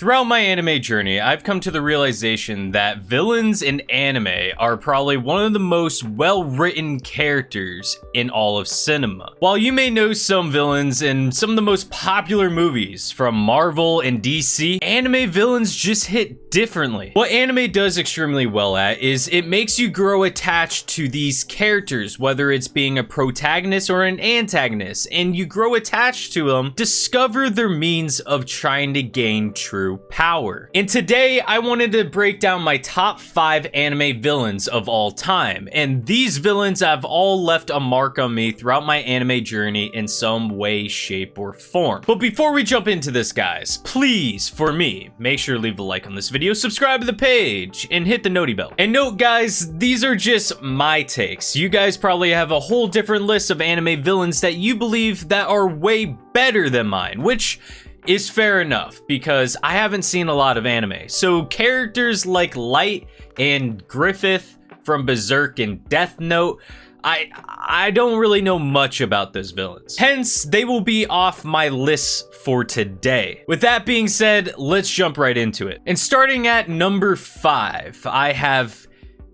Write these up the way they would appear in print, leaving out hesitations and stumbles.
Throughout my anime journey, I've come to the realization that villains in anime are probably one of the most well-written characters in all of cinema. While you may know some villains in some of the most popular movies from Marvel and DC, anime villains just hit differently. What anime does extremely well at is it makes you grow attached to these characters, whether it's being a protagonist or an antagonist, and you grow attached to them, discover their means of trying to gain true power. And today I wanted to break down my top 5 anime villains of all time, and these villains have all left a mark on me throughout my anime journey in some way, shape, or form. But before we jump into this, guys, please, for me, make sure to leave a like on this video, subscribe to the page, and hit the noti bell. And note, guys, these are just my takes. You guys probably have a whole different list of anime villains that you believe that are way better than mine, which is fair enough because I haven't seen a lot of anime. So characters like Light and Griffith from Berserk and Death Note, I don't really know much about those villains. Hence, they will be off my list for today. With that being said, let's jump right into it. And starting at number 5, I have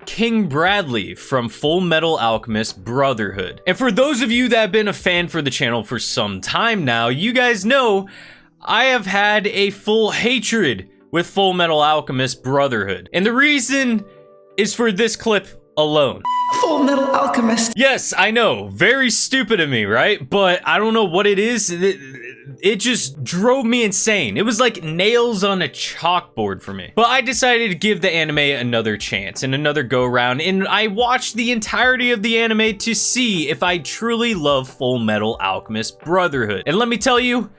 King Bradley from Full Metal Alchemist Brotherhood. And for those of you that have been a fan for the channel for some time now, you guys know I have had a full hatred with Full Metal Alchemist Brotherhood. And the reason is for this clip alone. Full Metal Alchemist. Yes, I know, very stupid of me, right? But I don't know what it is. It just drove me insane. It was like nails on a chalkboard for me. But I decided to give the anime another chance and another go around, and I watched the entirety of the anime to see if I truly love Full Metal Alchemist Brotherhood. And let me tell you,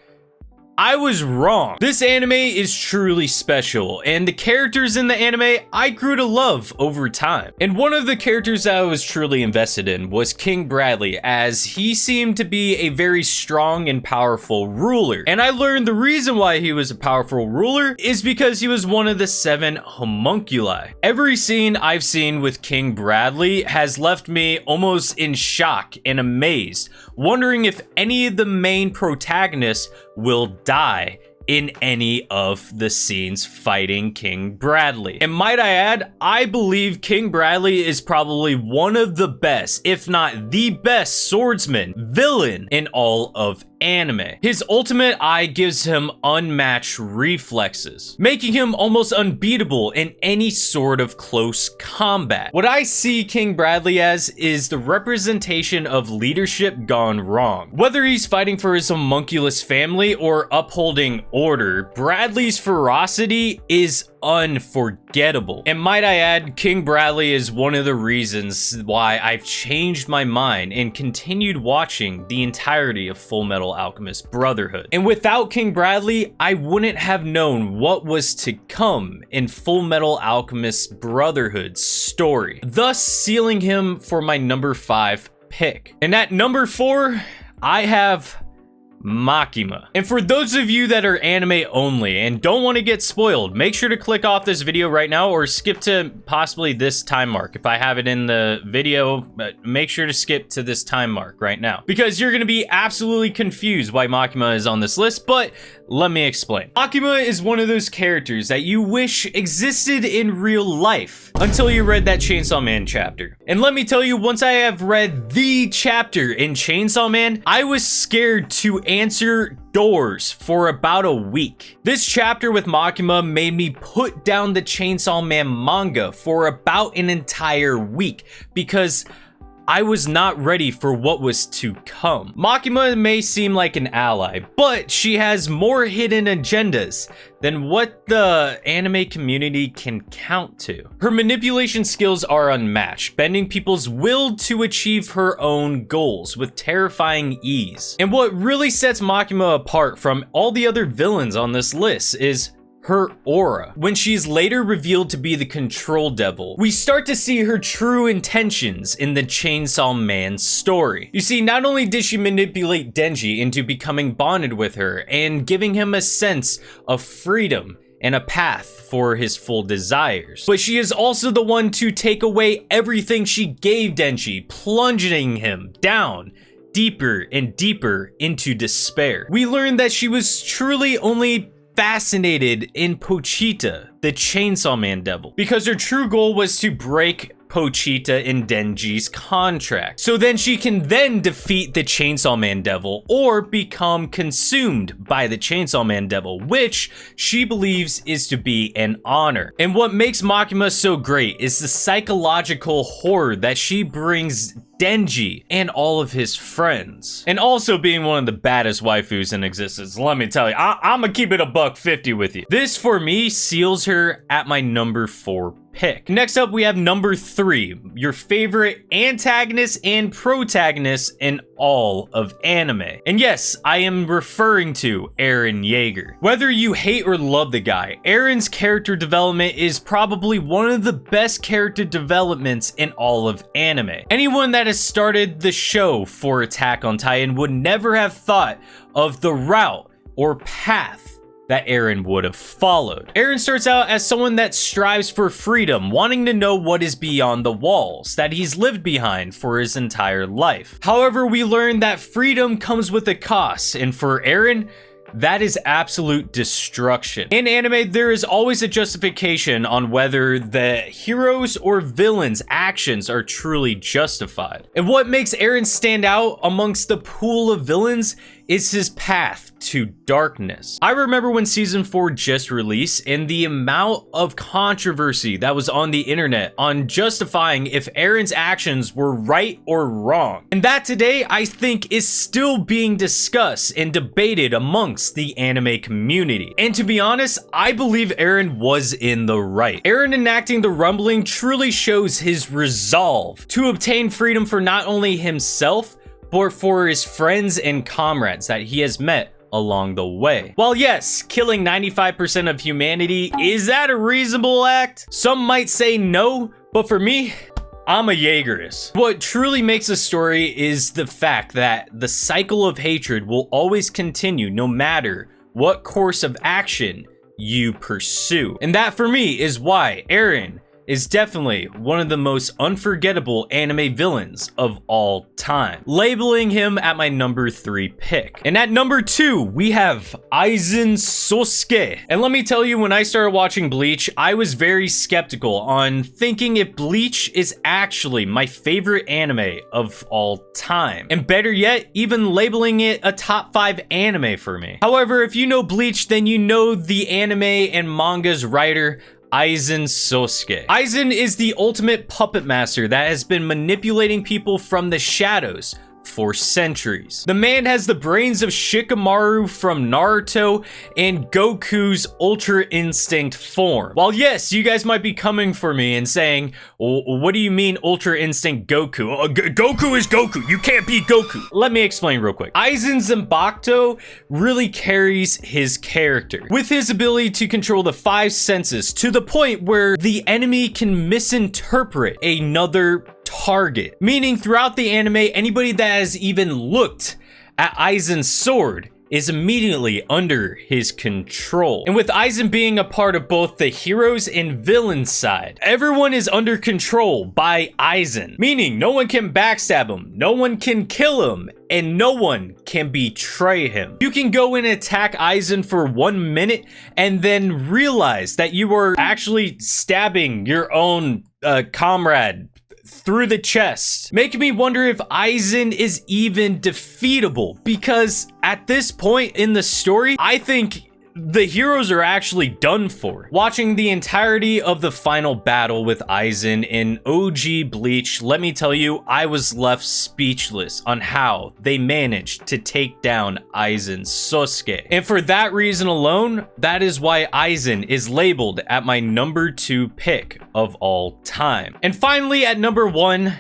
I was wrong. This anime is truly special, and the characters in the anime I grew to love over time. And one of the characters that I was truly invested in was King Bradley, as he seemed to be a very strong and powerful ruler. And I learned the reason why he was a powerful ruler is because he was one of the 7 homunculi. Every scene I've seen with King Bradley has left me almost in shock and amazed, wondering if any of the main protagonists will die in any of the scenes fighting King Bradley. And might I add, I believe King Bradley is probably one of the best, if not the best swordsman villain in all of anime. His ultimate eye gives him unmatched reflexes, making him almost unbeatable in any sort of close combat. What I see King Bradley as is the representation of leadership gone wrong. Whether he's fighting for his homunculus family or upholding order, Bradley's ferocity is unforgettable. And might I add, King Bradley is one of the reasons why I've changed my mind and continued watching the entirety of Full Metal Alchemist Brotherhood. And without King Bradley, I wouldn't have known what was to come in Full Metal Alchemist Brotherhood's story, thus sealing him for my number 5 pick. And at number 4, I have Makima. And for those of you that are anime only and don't want to get spoiled, make sure to click off this video right now or skip to possibly this time mark. If I have it in the video, make sure to skip to this time mark right now, because you're going to be absolutely confused why Makima is on this list, but let me explain. Makima is one of those characters that you wish existed in real life until you read that Chainsaw Man chapter. And let me tell you, once I have read the chapter in Chainsaw Man, I was scared to answer doors for about a week. This chapter with Makima made me put down the Chainsaw Man manga for about an entire week because I was not ready for what was to come. Makima may seem like an ally, but she has more hidden agendas than what the anime community can count to. Her manipulation skills are unmatched, bending people's will to achieve her own goals with terrifying ease. And what really sets Makima apart from all the other villains on this list is her aura. When she's later revealed to be the Control Devil, we start to see her true intentions in the Chainsaw Man story. You see, not only did she manipulate Denji into becoming bonded with her and giving him a sense of freedom and a path for his full desires, but she is also the one to take away everything she gave Denji, plunging him down deeper and deeper into despair. We learned that she was truly only fascinated in Pochita, the Chainsaw Man Devil, because her true goal was to break Pochita and Denji's contract. So then she can then defeat the Chainsaw Man Devil or become consumed by the Chainsaw Man Devil, which she believes is to be an honor. And what makes Makima so great is the psychological horror that she brings Denji and all of his friends. And also being one of the baddest waifus in existence. Let me tell you, I'm gonna keep it a $150 with you. This for me seals her at my number 4 pick. Next up, we have number 3, your favorite antagonist and protagonist in all of anime. And yes, I am referring to Eren Yeager. Whether you hate or love the guy, Eren's character development is probably one of the best character developments in all of anime. Anyone that has started the show for Attack on Titan would never have thought of the route or path that Eren would have followed. Eren starts out as someone that strives for freedom, wanting to know what is beyond the walls that he's lived behind for his entire life. However, we learn that freedom comes with a cost, and for Eren, that is absolute destruction. In anime, there is always a justification on whether the heroes or villains' actions are truly justified. And what makes Eren stand out amongst the pool of villains is his path to darkness. I remember when season 4 just released and the amount of controversy that was on the internet on justifying if Eren's actions were right or wrong. And that today I think is still being discussed and debated amongst the anime community. And to be honest, I believe Eren was in the right. Eren enacting the rumbling truly shows his resolve to obtain freedom for not only himself, but for his friends and comrades that he has met along the way. While yes, killing 95% of humanity, is that a reasonable act? Some might say no, but for me, I'm a Yeagerist. What truly makes a story is the fact that the cycle of hatred will always continue no matter what course of action you pursue. And that for me is why Eren is definitely one of the most unforgettable anime villains of all time, labeling him at my number 3 pick. And at number 2, we have Aizen Sosuke. And let me tell you, when I started watching Bleach, I was very skeptical on thinking if Bleach is actually my favorite anime of all time. And better yet, even labeling it a top 5 anime for me. However, if you know Bleach, then you know the anime and manga's writer, Aizen Sosuke. Aizen is the ultimate puppet master that has been manipulating people from the shadows for centuries. The man has the brains of Shikamaru from Naruto and Goku's Ultra Instinct form. While yes, you guys might be coming for me and saying, what do you mean Ultra Instinct Goku? Goku is Goku, you can't be Goku. Let me explain real quick. Aizen Zanbakuto really carries his character with his ability to control the 5 senses to the point where the enemy can misinterpret another target, meaning throughout the anime, anybody that has even looked at Aizen's sword is immediately under his control. And with Aizen being a part of both the heroes and villains side, everyone is under control by Aizen, meaning no one can backstab him, no one can kill him, and no one can betray him. You can go and attack Aizen for 1 minute and then realize that you are actually stabbing your own comrade through the chest, making me wonder if Aizen is even defeatable, because at this point in the story, I think the heroes are actually done for. Watching the entirety of the final battle with Aizen in OG Bleach, let me tell you, I was left speechless on how they managed to take down Aizen Sosuke. And for that reason alone, that is why Aizen is labeled at my number 2 pick of all time. And finally, at number 1,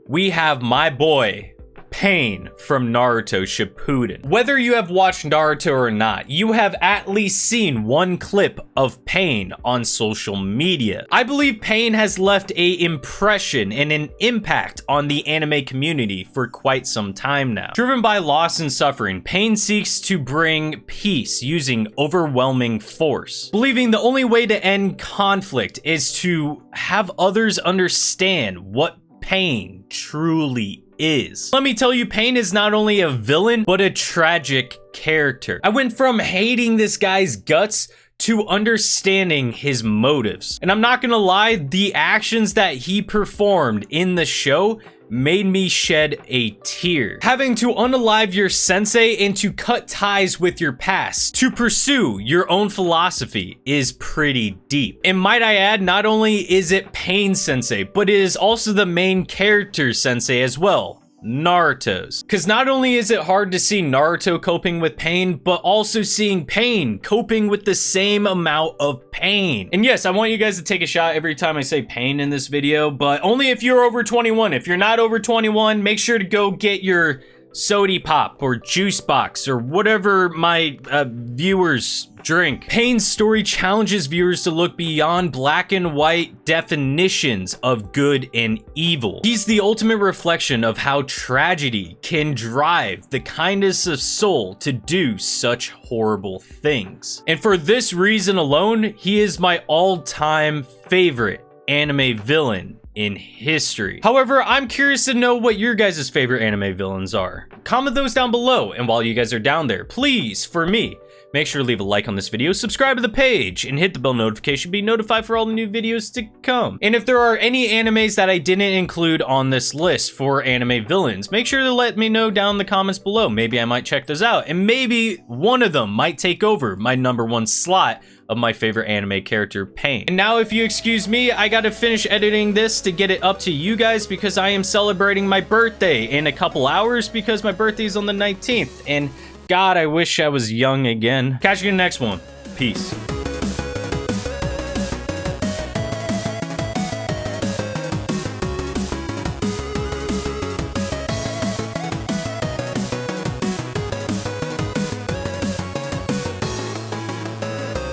we have my boy, Pain from Naruto Shippuden. Whether you have watched Naruto or not, you have at least seen one clip of Pain on social media. I believe Pain has left an impression and an impact on the anime community for quite some time now. Driven by loss and suffering, Pain seeks to bring peace using overwhelming force, believing the only way to end conflict is to have others understand what pain truly is. Let me tell you, Pain is not only a villain, but a tragic character. I went from hating this guy's guts to understanding his motives. And I'm not gonna lie, the actions that he performed in the show made me shed a tear. Having to unalive your sensei and to cut ties with your past to pursue your own philosophy is pretty deep. And might I add, not only is it Pain sensei, but it is also the main character sensei as well, Naruto's. Because not only is it hard to see Naruto coping with pain, but also seeing Pain coping with the same amount of pain. And yes, I want you guys to take a shot every time I say pain in this video, but only if you're over 21. If you're not over 21, make sure to go get your sody pop or juice box or whatever my viewers drink. Pain's story challenges viewers to look beyond black and white definitions of good and evil. He's the ultimate reflection of how tragedy can drive the kindness of soul to do such horrible things. And for this reason alone, he is my all-time favorite anime villain in history. However, I'm curious to know what your guys' favorite anime villains are. Comment those down below, and while you guys are down there, please, for me, make sure to leave a like on this video, subscribe to the page, and hit the bell notification to be notified for all the new videos to come. And if there are any animes that I didn't include on this list for anime villains, make sure to let me know down in the comments below. Maybe I might check those out, and maybe one of them might take over my #1 slot of my favorite anime character, Pain. And now, if you excuse me, I gotta finish editing this to get it up to you guys because I am celebrating my birthday in a couple hours because my birthday is on the 19th. And God, I wish I was young again. Catch you in the next one. Peace.